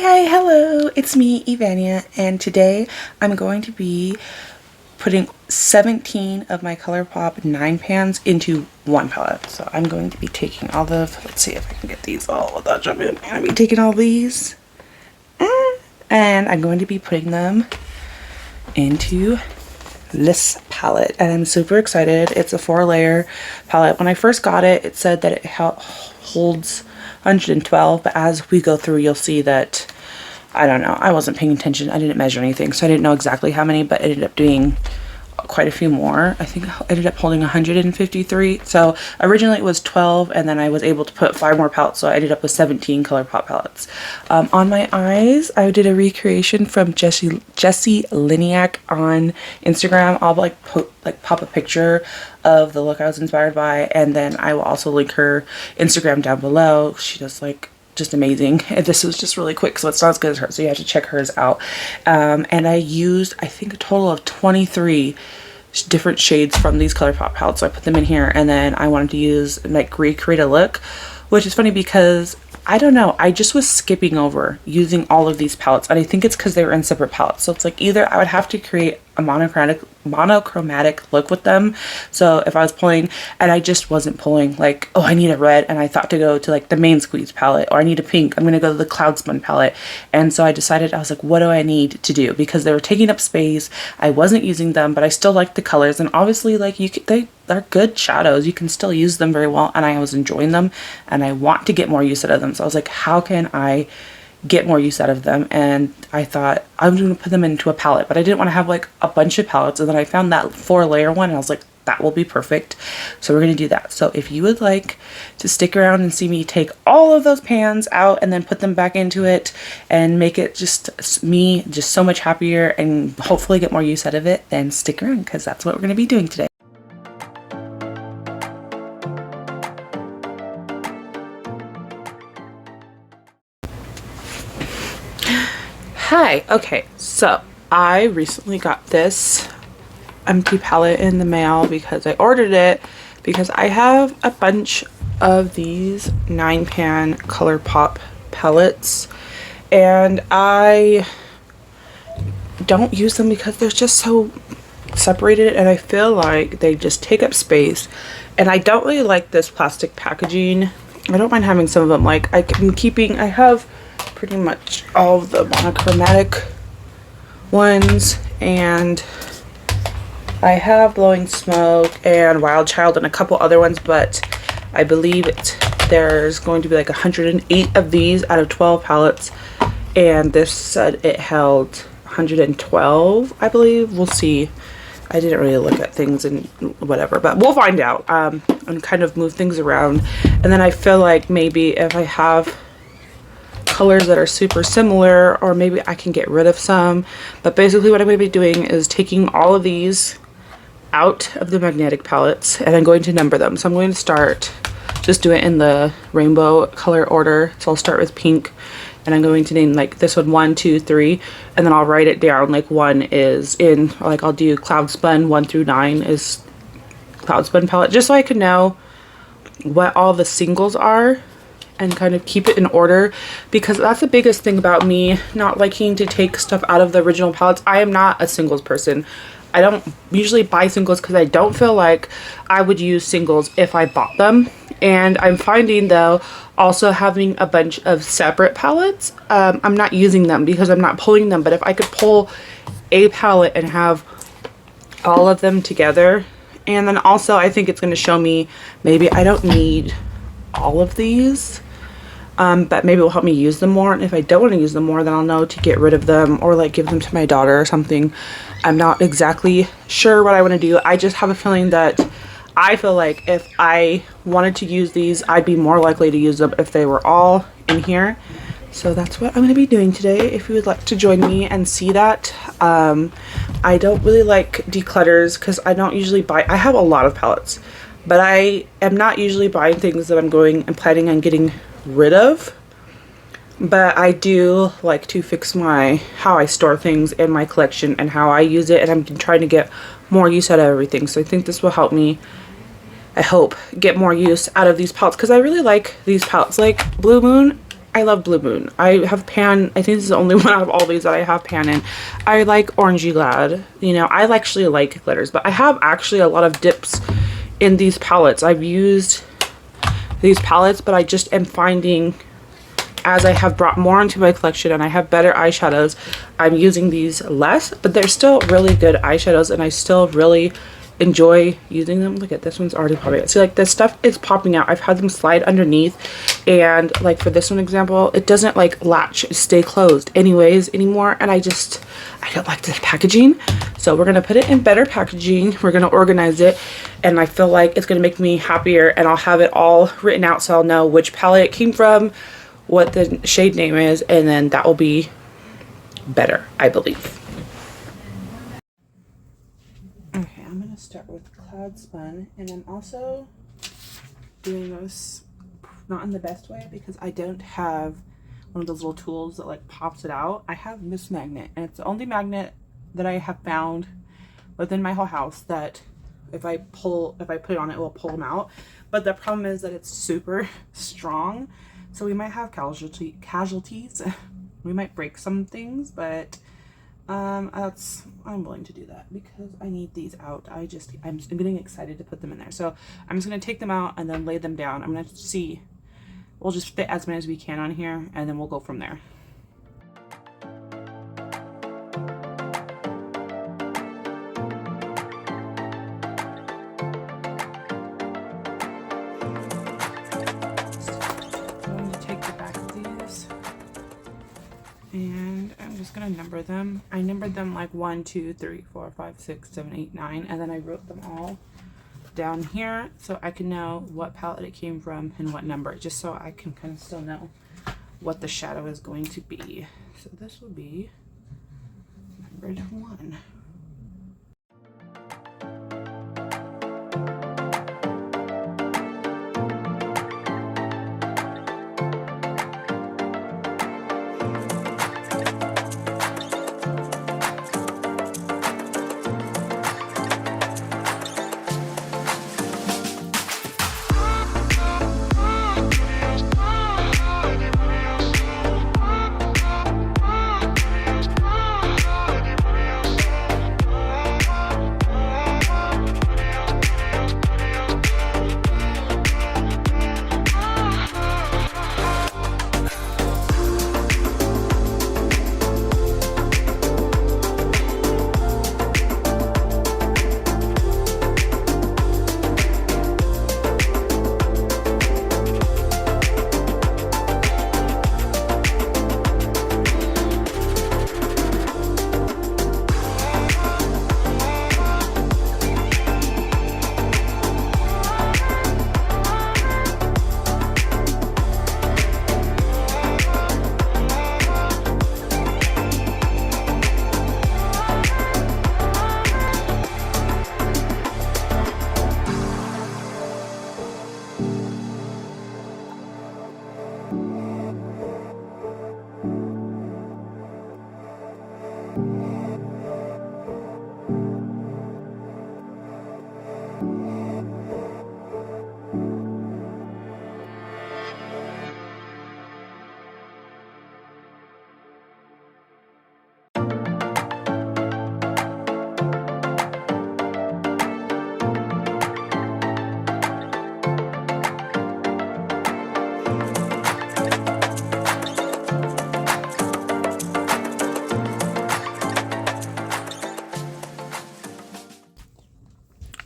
Hi, hello, it's me, Ivania, and today I'm going to be putting 17 of my Colourpop 9 pans into one palette. So I'm going to be taking all of, let's see if I can get these all without jumping. I'm going to be taking all these, and I'm going to be putting them into this palette, and I'm super excited. It's a 4-layer palette. When I first got it, it said that it holds 112, but as we go through, you'll see that, I don't know, I wasn't paying attention. I didn't measure anything, so I didn't know exactly how many, but it ended up doing quite a few more. I think I ended up holding 153. So originally it was 12, and then I was able to put 5 more palettes, so I ended up with 17 Colourpop palettes. On my eyes, I did a recreation from Jessielynniac on Instagram. I'll pop a picture of the look I was inspired by, and then I will also link her Instagram down below. She does just amazing. And this was just really quick, so it's not as good as hers, so you have to check hers out. And I used, I think, a total of 23 different shades from these Colourpop palettes, so I put them in here, and then I wanted to use, recreate a look, which is funny because I don't know, I just was skipping over using all of these palettes, and I think it's because they were in separate palettes. So it's like either I would have to create a monochromatic look with them. So if I was pulling and I just wasn't pulling oh, I need a red, and I thought to go to the main squeeze palette, or I need a pink, I'm gonna go to the Spun palette. And so I decided, I was like, what do I need to do? Because they were taking up space, I wasn't using them, but I still liked the colors, and obviously they're good shadows, you can still use them very well, and I was enjoying them, and I want to get more use out of them. So I was like, how can I get more use out of them? And I thought I'm going to put them into a palette, but I didn't want to have a bunch of palettes. And then I found that 4-layer one, and I was like, that will be perfect. So we're going to do that. So if you would like to stick around and see me take all of those pans out and then put them back into it and make it just so much happier and hopefully get more use out of it, then stick around, because that's what we're going to be doing today. Hi, okay, so I recently got this empty palette in the mail because I ordered it because I have a bunch of these 9-pan Colourpop palettes, and I don't use them because they're just so separated, and I feel like they just take up space, and I don't really like this plastic packaging. I don't mind having some of them. I have pretty much all of the monochromatic ones, and I have Blowing Smoke and Wild Child and a couple other ones, but I believe there's going to be 108 of these out of 12 palettes, and this said it held 112, I believe. We'll see. I didn't really look at things and whatever, but we'll find out, and kind of move things around. And then I feel like maybe if I have colors that are super similar, or maybe I can get rid of some. But basically what I'm going to be doing is taking all of these out of the magnetic palettes, and I'm going to number them. So I'm going to just do it in the rainbow color order. So I'll start with pink, and I'm going to name this one 1, 2, 3, and then I'll write it down. 1 is in, I'll do Cloud Spun, 1 through 9 is Cloud Spun palette, just so I can know what all the singles are and kind of keep it in order, because that's the biggest thing about me not liking to take stuff out of the original palettes. I am not a singles person. I don't usually buy singles because I don't feel like I would use singles if I bought them. And I'm finding, though, also having a bunch of separate palettes, I'm not using them because I'm not pulling them. But if I could pull a palette and have all of them together, and then also I think it's going to show me maybe I don't need all of these, but maybe it will help me use them more. And if I don't want to use them more, then I'll know to get rid of them, or give them to my daughter or something. I'm not exactly sure what I want to do. I just have a feeling that I feel like if I wanted to use these, I'd be more likely to use them if they were all in here. So that's what I'm going to be doing today, if you would like to join me and see that. I don't really like declutters because I don't usually buy, I have a lot of palettes, but I am not usually buying things that I'm planning on getting rid of. But I do like to fix how I store things in my collection and how I use it, and I'm trying to get more use out of everything. So I think this will help me, I hope, get more use out of these palettes, because I really like these palettes. Blue Moon, I love Blue Moon. I have pan. I think this is the only one out of all these that I have pan in. I like Orangey Glad. You know, I actually like glitters, but I have actually a lot of dips in these palettes. I've used these palettes, but I just am finding as I have brought more into my collection and I have better eyeshadows, I'm using these less, but they're still really good eyeshadows and I still really enjoy using them. Look at this one's already popping out. See, like this stuff is popping out. I've had them slide underneath, and like for this one example, it doesn't like latch, stay closed anyways anymore, and I don't like this packaging. So we're gonna put it in better packaging. We're gonna organize it, and I feel like it's gonna make me happier, and I'll have it all written out so I'll know which palette it came from, what the shade name is, and then that will be better, I believe. Okay, I'm gonna start with Cloud Spun, and I'm also doing this not in the best way because I don't have one of those little tools that like pops it out. I have this magnet, and it's the only magnet that I have found within my whole house that if I put it on, it will pull them out. But the problem is that it's super strong, so we might have casualties. We might break some things, but I'm willing to do that because I need these out. I'm getting excited to put them in there. So I'm just gonna take them out and then lay them down. I'm gonna see, we'll just fit as many as we can on here and then we'll go from there. And I'm just gonna number them. I numbered them like 1, 2, 3, 4, 5, 6, 7, 8, 9, and then I wrote them all down here so I can know what palette it came from and what number, just so I can kind of still know what the shadow is going to be. So this will be numbered 1.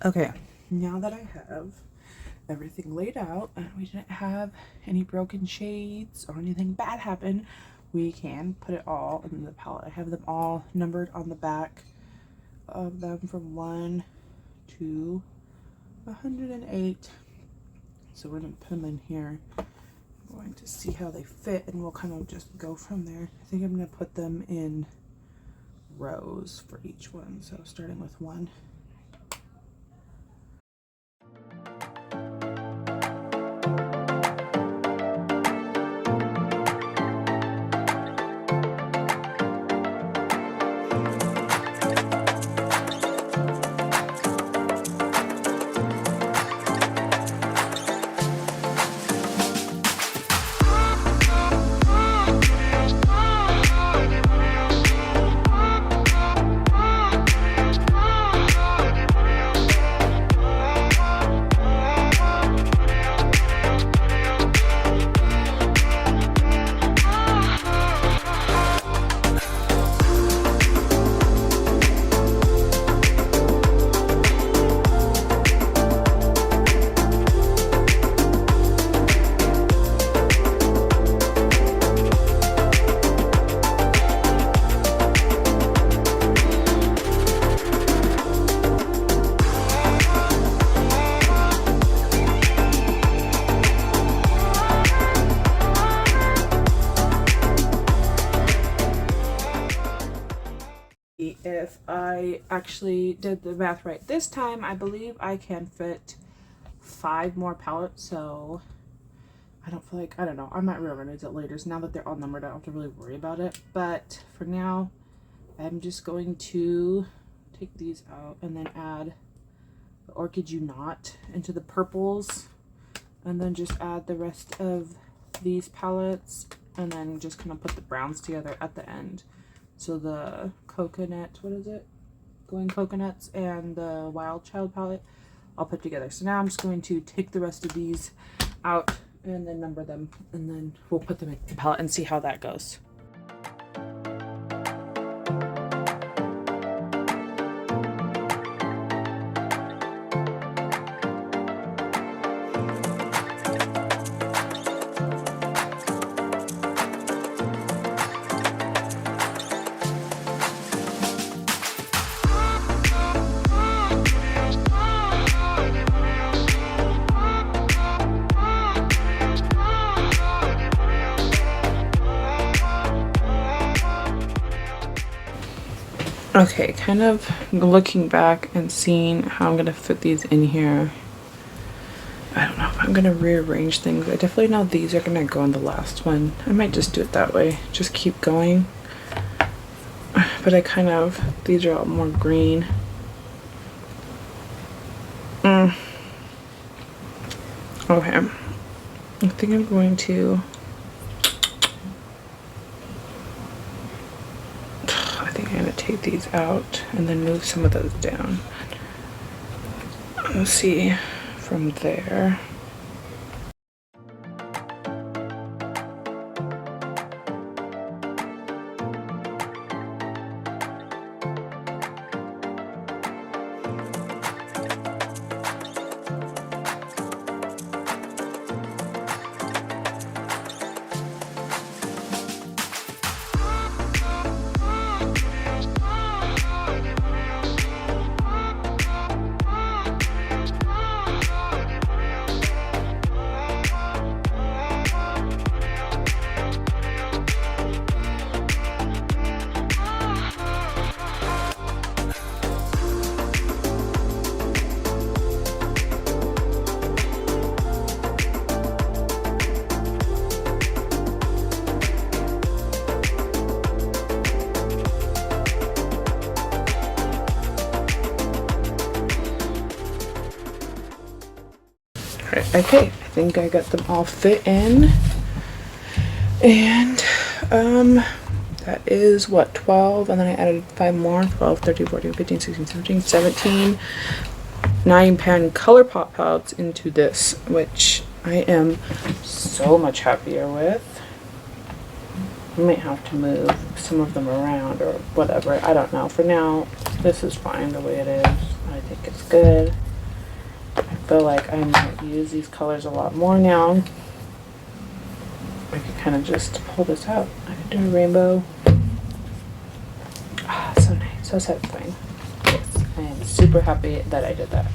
Okay, now that I have everything laid out and we didn't have any broken shades or anything bad happen, we can put it all in the palette. I have them all numbered on the back of them from 1 to 108. So we're going to put them in here. I'm going to see how they fit and we'll kind of just go from there. I think I'm going to put them in rows for each one. So starting with 1. I actually did the math right this time. I believe I can fit 5 more palettes, so I don't feel like, I don't know, I might reorganize it later. So now that they're all numbered, I don't have to really worry about it. But for now, I'm just going to take these out and then add the Orchid You Not into the purples, and then just add the rest of these palettes, and then just kind of put the browns together at the end. So the coconut, what is it? Going Coconuts and the Wild Child palette I'll put together. So now I'm just going to take the rest of these out and then number them, and then we'll put them in the palette and see how that goes. Okay, kind of looking back and seeing how I'm gonna fit these in here. I don't know if I'm gonna rearrange things. I definitely know these are gonna go on the last one. I might just do it that way, just keep going. But I kind of, these are all more green. Okay, I think I'm going to, I'm gonna take these out and then move some of those down. Let's see from there. Okay, I think I got them all fit in, and that is what, 12, and then I added 5 more, 12, 13, 14, 15, 16, 17, 17 9-pan Colourpop palettes into this, which I am so much happier with. I might have to move some of them around or whatever, I don't know. For now, this is fine the way it is. I think it's good. I feel like I might use these colors a lot more now. I could kind of just pull this out. I could do a rainbow. Ah, so nice, so satisfying. Yes, I am super happy that I did that.